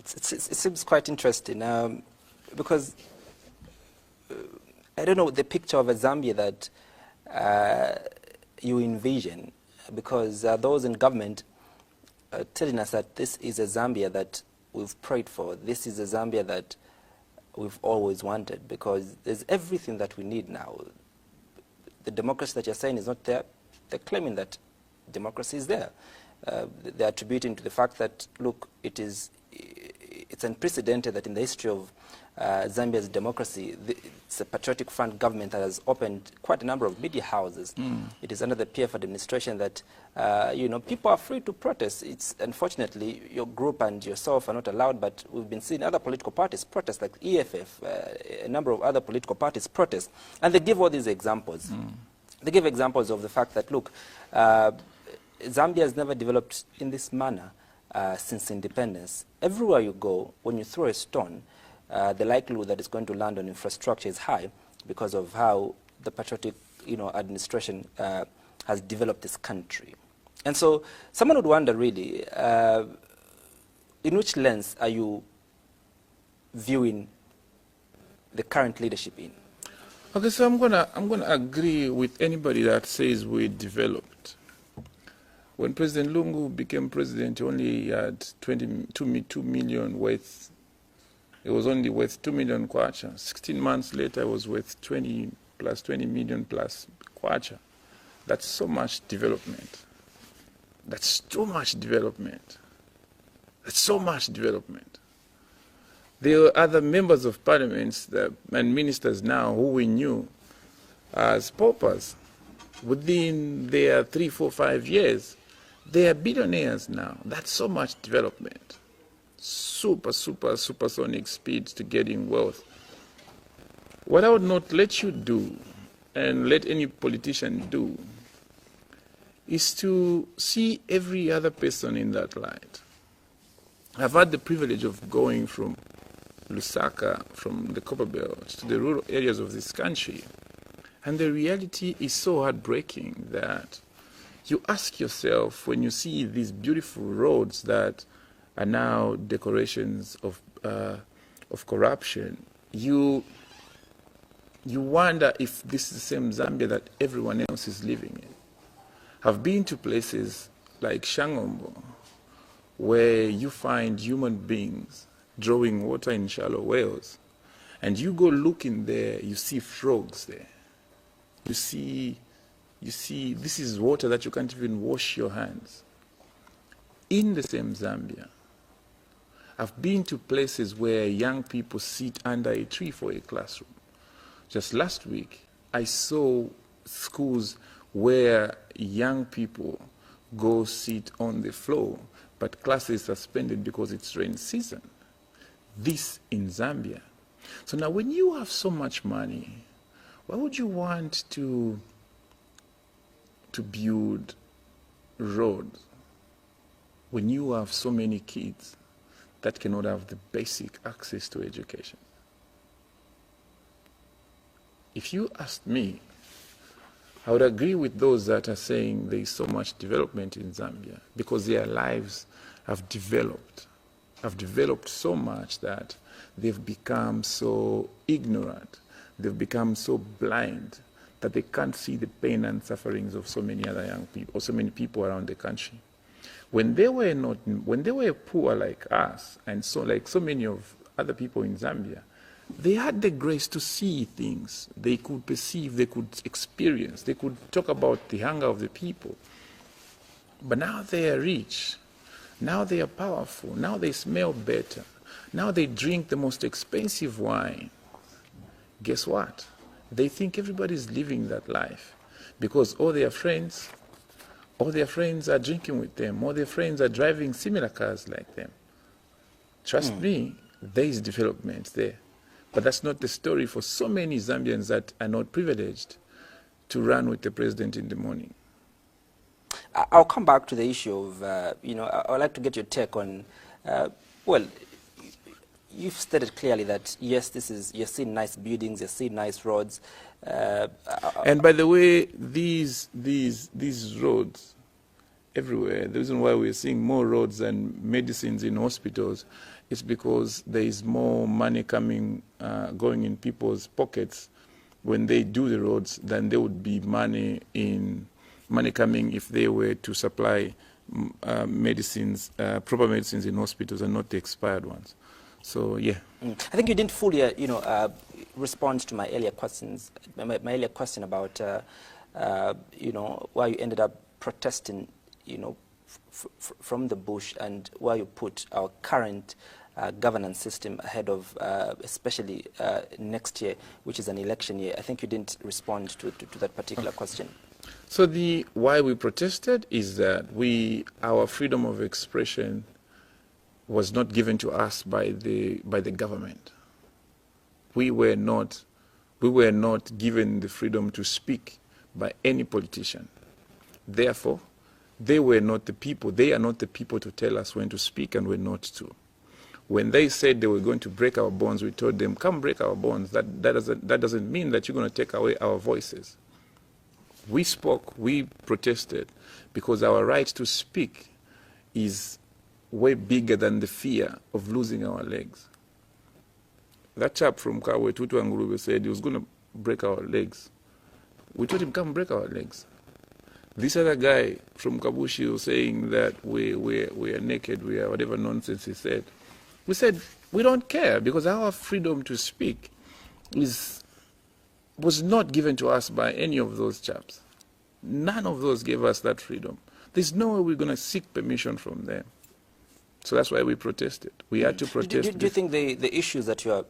It seems quite interesting because I don't know the picture of a Zambia that you envision, because those in government are telling us that this is a Zambia that we've prayed for. This is a Zambia that we've always wanted, because there's everything that we need now. The democracy that you're saying is not there. They're claiming that democracy is there. They're attributing to the fact that, look, it's unprecedented that in the history of Zambia's democracy, it's a patriotic front government that has opened quite a number of media houses. It is under the PF administration that people are free to protest. It's unfortunately your group and yourself are not allowed, but we've been seeing other political parties protest, like EFF, a number of other political parties protest, and they give all these examples. They give examples of the fact that, look, Zambia has never developed in this manner since independence. Everywhere you go, when you throw a stone, the likelihood that it's going to land on infrastructure is high because of how the patriotic administration has developed this country. And so someone would wonder, really, in which lens are you viewing the current leadership in? Okay, so I'm gonna agree with anybody that says we developed. When President Lungu became president, he only had 2 million worth. It was only worth 2 million kwacha. 16 months later, it was worth 20 million plus kwacha. That's so much development. That's too much development. That's so much development. There are other members of parliaments and ministers now who we knew as paupers. Within their 3, 4, 5 years, they are billionaires now. That's so much development. Supersonic speeds to getting wealth. What I would not let you do, and let any politician do, is to see every other person in that light. I've had the privilege of going from Lusaka, from the Copper Belt, to the rural areas of this country. And the reality is so heartbreaking that you ask yourself, when you see these beautiful roads that are now decorations of corruption, you wonder if this is the same Zambia that everyone else is living in. I've been to places like Shangombo, where you find human beings drawing water in shallow wells, and you go looking there, you see frogs there. You see, this is water that you can't even wash your hands. In the same Zambia, I've been to places where young people sit under a tree for a classroom. Just last week, I saw schools where young people go sit on the floor, but class is suspended because it's rain season. This in Zambia. So now when you have so much money, why would you want to build roads when you have so many kids that cannot have the basic access to education? If you asked me, I would agree with those that are saying there is so much development in Zambia because their lives have developed so much that they've become so ignorant, they've become so blind that they can't see the pain and sufferings of so many other young people, or so many people around the country. When they were poor like us, and so like so many of other people in Zambia, they had the grace to see things. They could perceive, they could experience, they could talk about the hunger of the people. But now they are rich. Now they are powerful. Now they smell better. Now they drink the most expensive wine. Guess what? They think everybody's living that life because all their friends are drinking with them, all their friends are driving similar cars like them. Trust me, there is development there. But that's not the story for so many Zambians that are not privileged to run with the president in the morning. I'll come back to the issue of, I'd like to get your take on, you've stated clearly that, yes, you're seeing nice buildings, you're seeing nice roads. And by the way, these roads, everywhere. The reason why we're seeing more roads and medicines in hospitals is because there is more money coming, going in people's pockets when they do the roads than there would be money coming if they were to supply medicines, proper medicines in hospitals and not the expired ones. So yeah. I think you didn't fully, respond to my earlier questions. My earlier question about, why you ended up protesting, from the bush, and why you put our current governance system ahead of, especially next year, which is an election year. I think you didn't respond to that particular question. So why we protested is that our freedom of expression was not given to us by the government. We were not given the freedom to speak by any politician. Therefore, they were not the people. They are not the people to tell us when to speak and when not to. When they said they were going to break our bonds, we told them, come break our bonds. That doesn't mean that you're going to take away our voices. We spoke, we protested, because our right to speak is way bigger than the fear of losing our legs. That chap from Tutwa and Ngurube said he was going to break our legs. We told him, come break our legs. This other guy from Kabushi was saying that we are naked, we are whatever nonsense he said. We said, we don't care, because our freedom to speak was not given to us by any of those chaps. None of those gave us that freedom. There's no way we're going to seek permission from them. So that's why we protested. We had to protest. Do you think the issues that you're